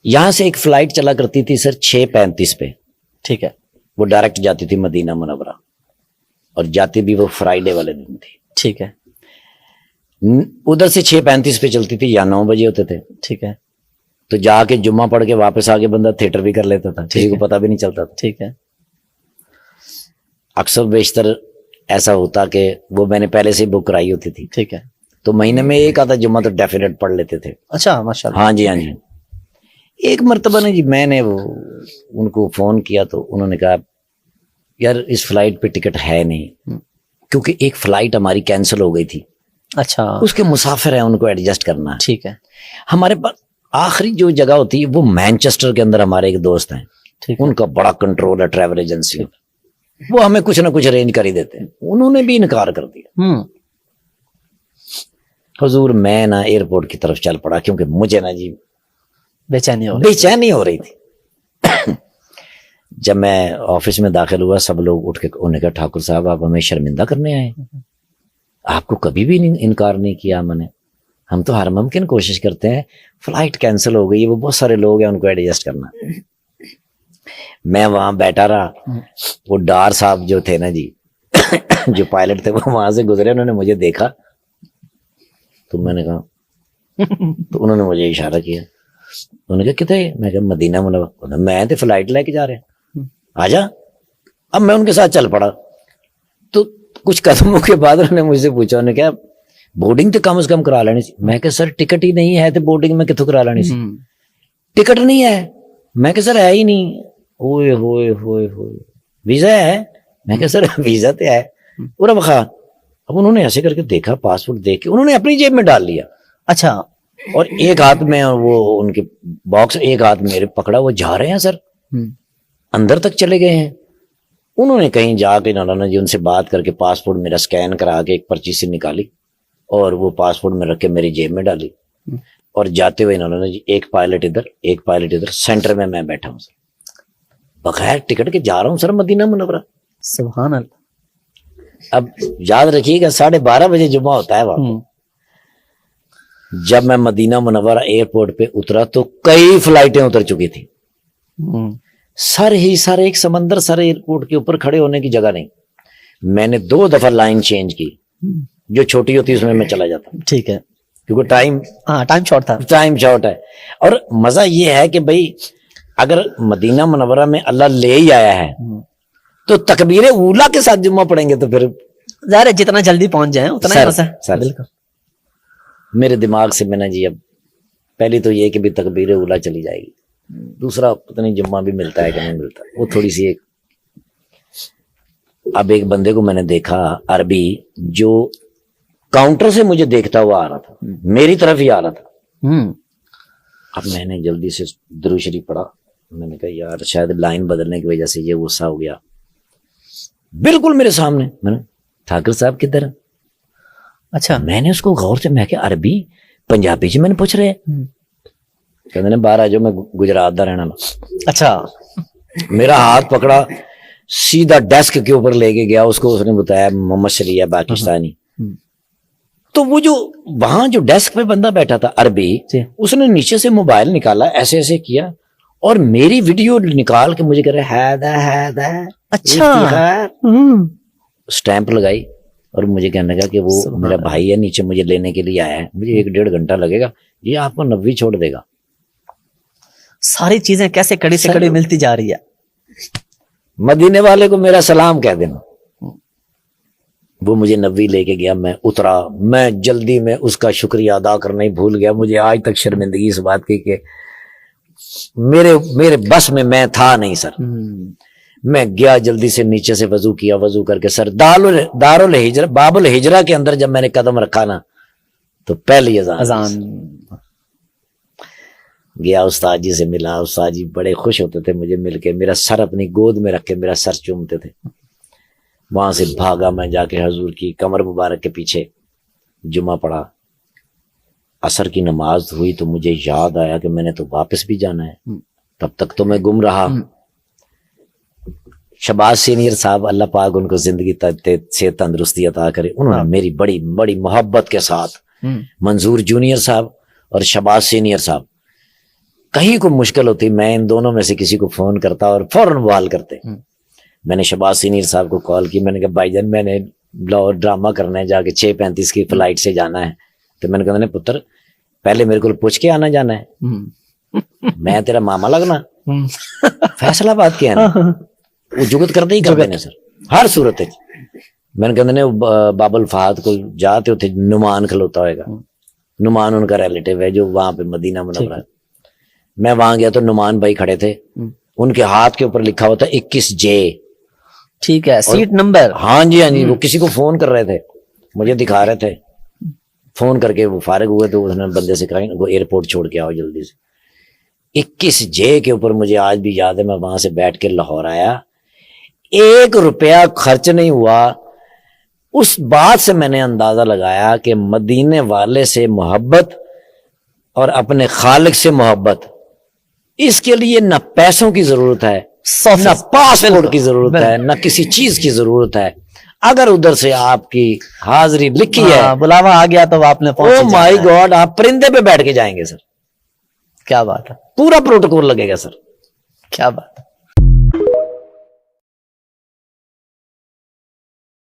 यहां से एक फ्लाइट चला करती थी सर 6:35 पे, ठीक है, वो डायरेक्ट जाती थी मदीना मुनव्वरा, और जाती भी वो फ्राइडे वाले दिन थी। ठीक है, उधर से 6:35 पे चलती थी या 9 बजे होते थे, ठीक है, तो जाके जुम्मा पढ़ के वापस आके बंदा थिएटर भी कर लेता था, किसी को पता भी नहीं चलता था। ठीक है, अक्सर बेशतर ऐसा होता कि वो मैंने पहले से ही बुक कराई होती थी, ठीक है। तो महीने में एक आधा जुम्मा तो डेफिनेट पढ़ लेते थे। अच्छा, माशाल्लाह। हाँ जी, हाँ जी। एक मर्तबा ने जी मैंने वो उनको फोन किया तो उन्होंने कहा यार इस फ्लाइट पे टिकट है नहीं, क्योंकि एक फ्लाइट हमारी कैंसिल हो गई थी, अच्छा, उसके मुसाफिर हैं, उनको एडजस्ट करना है। ठीक है, हमारे पास आखिरी जो जगह होती है वो मैनचेस्टर के अंदर हमारे एक दोस्त हैं, ठीक है, उनका बड़ा कंट्रोल है ट्रैवल एजेंसी, वो हमें कुछ ना कुछ अरेंज कर ही देते हैं। उन्होंने भी इनकार कर दिया। हुजूर मैं ना एयरपोर्ट की तरफ चल पड़ा, क्योंकि मुझे ना जी बेचैनी हो रही थी। जब मैं ऑफिस में दाखिल हुआ, सब लोग उठ के उन्होंने कहा ठाकुर साहब आप हमें शर्मिंदा करने आए, आपको कभी भी इनकार नहीं किया मैंने, हम तो हर मुमकिन कोशिश करते हैं, फ्लाइट कैंसिल हो गई है, वो बहुत सारे लोग हैं, उनको एडजस्ट करना। मैं वहां बैठा रहा, वो डार साहब जो थे ना जी जो पायलट थे, वो वहां से गुजरे, उन्होंने मुझे देखा, तो मैंने कहा तो उन्होंने मुझे इशारा किया, उन्होंने कहा कितने, मैं कहा मदीना मुनव्वरा, मैं तो फ्लाइट लेके जा रहे हैं, आजा। अब मैं उनके साथ चल पड़ा, तो कुछ कदमों के बाद उन्होंने मुझसे पूछा, उन्होंने कहा बोर्डिंग तो कम से कम करा लेनी सी। मैं कहा सर टिकट ही नहीं है तो बोर्डिंग में कितों करा लेनी सी, टिकट नहीं है। मैं कहा सर है ही नहीं। ओए होए होए होए, वीजा है? मैं कहा सर वीजा तो है। पूरा बखा। अब उन्होंने ऐसे करके देखा, पासपोर्ट देख के उन्होंने अपनी जेब में डाल लिया। अच्छा, और एक हाथ में वो उनके बॉक्स, एक हाथ मेरे पकड़ा, वो जा रहे हैं सर, अंदर तक चले गए हैं। उन्होंने कहीं जाके नाना जी उनसे बात करके पासपोर्ट मेरा स्कैन करा के एक पर्ची से निकाली और वो पासपोर्ट में रख के मेरी जेब में डाली। और जाते हुए नाना जी एक पायलट इधर एक पायलट इधर, सेंटर में मैं बैठा हूँ सर, बगैर टिकट के जा रहा हूँ सर मदीना मुनव्वरा। सुभान अल्लाह। अब याद रखिएगा 12:30 बजे जुम्मा होता है वहां। जब मैं मदीना मुनव्वरा एयरपोर्ट पे उतरा तो कई फ्लाइटें उतर चुकी थी, सर ही सर, एक समंदर सर, एयरपोर्ट के ऊपर खड़े होने की जगह नहीं। मैंने 2 दफा लाइन चेंज की, जो छोटी होती है उसमें मैं चला जाता। ठीक है, क्योंकि टाइम शॉर्ट था, टाइम शॉर्ट है। और मजा ये है कि भाई अगर मदीना मुनव्वरा में अल्लाह ले ही आया है तो तकबीरे ऊला के साथ जुम्मा पढ़ेंगे, तो फिर ज़ाहिर है जितना जल्दी पहुंच जाए उतना ही मजा है। सर बिल्कुल। मेरे दिमाग से मैंने जी, अब पहली तो ये कि भी तकबीरे ऊला चली जाएगी, दूसरा पता नहीं जुम्मा भी मिलता है कि नहीं मिलता, वो थोड़ी सी एक। अब एक बंदे को मैंने देखा अरबी, जो काउंटर से मुझे देखता हुआ आ रहा था, मेरी तरफ ही आ रहा था। अब मैंने जल्दी से दुरूद शरीफ पढ़ा, मैंने कहा यार शायद लाइन बदलने की वजह से ये गुस्सा हो गया। बिल्कुल मेरे सामने, मैंने ठाकुर साहब किधर है? अच्छा, मैंने उसको गौर से, मैं क्या अरबी पंजाबी जी मैंने पूछ रहे, कहते ने बाहर आ जाओ, मैं गुजरात दा रहना वाला। अच्छा, मेरा हाथ पकड़ा, सीधा डेस्क के ऊपर लेके गया, उसको उसने बताया मोहम्मद शरीया पाकिस्तानी। तो वो जो वहां जो डेस्क पे बंदा बैठा था अरबी, उसने नीचे से मोबाइल निकाला, ऐसे ऐसे किया और मेरी वीडियो निकाल के मुझे कह रहा है अच्छा, स्टैंप लगाई और मुझे कहने लगा कि वो मेरा भाई है, नीचे मुझे लेने के लिए आया है, मुझे 1-1.5 घंटा लगेगा, ये आपको 90 छोड़ देगा। सारी चीजें कैसे कड़ी से कड़ी मिलती जा रही है। मदीने वाले को मेरा सलाम कह देना। वो मुझे 90 लेके गया, मैं उतरा, मैं जल्दी में उसका शुक्रिया अदा करना ही भूल गया। मुझे आज तक शर्मिंदगी इस बात की कि मेरे बस में मैं था नहीं सर। मैं गया जल्दी से, नीचे से वजू किया, वजू करके सर दारुल हिजरा, बाबुल हिजरा के अंदर जब मैंने कदम रखा ना, तो पहली अजान गया, उस्ताद जी से मिला। उस्ताद जी बड़े खुश होते थे मुझे मिलके, मेरा सर अपनी गोद में रख के मेरा सर चूमते थे। वहां से भागा मैं जाके हजूर की कमर मुबारक के पीछे जुमा पढ़ा। असर की नमाज हुई तो मुझे याद आया कि मैंने तो वापस भी जाना है। तब तक तो मैं गुम रहा। शबाज सीनियर साहब, अल्लाह पाक उनको जिंदगी से तंदुरुस्ती अता करे, उन्होंने मेरी बड़ी बड़ी मोहब्बत के साथ, मंजूर जूनियर साहब और शबाज सीनियर साहब, कहीं को मुश्किल होती, मैं इन दोनों में से किसी को फोन करता और फौरन बहाल करते। मैंने शहबाज सीनियर साहब को कॉल की, मैंने कहा भाईजान मैंने ड्रामा करना है, जाके 6:35 की फ्लाइट से जाना है। तो मैंने कहा पुत्र पहले मेरे को पूछ के आना जाना है, मैं तेरा मामा लगना, फैसलाबाद के है वो जुगत करते ही करते ने सर हर सूरत। मैंने कहते बाबुल फहद को जाते उथे नुमान खलोता होएगा, नुमान उनका रिलेटिव है जो वहां पे मदीना मुनव्वरा। मैं वहां गया तो नुमान भाई खड़े थे, उनके हाथ के ऊपर लिखा हुआ था 21J। ठीक है, सीट नंबर। हाँ जी हाँ जी, वो किसी को फोन कर रहे थे, मुझे दिखा रहे थे, फोन करके वो फारिग हुए तो उसने बंदे से कहा वो एयरपोर्ट छोड़ के आओ जल्दी से। 21J के ऊपर मुझे आज भी याद है, मैं वहां से बैठ के लाहौर आया, 1 रुपया खर्च नहीं हुआ। उस बात से मैंने अंदाजा लगाया कि मदीने वाले से मोहब्बत और अपने खालिक से मोहब्बत, इसके लिए न पैसों की जरूरत है, न पासपोर्ट की जरूरत है, न किसी चीज की जरूरत है। अगर उधर से आपकी हाजिरी लिखी है, बुलावा आ गया तो आपने ओ माय गॉड, आप परिंदे पे बैठ के जाएंगे सर। क्या बात है, पूरा प्रोटोकॉल लगेगा सर। क्या बात है।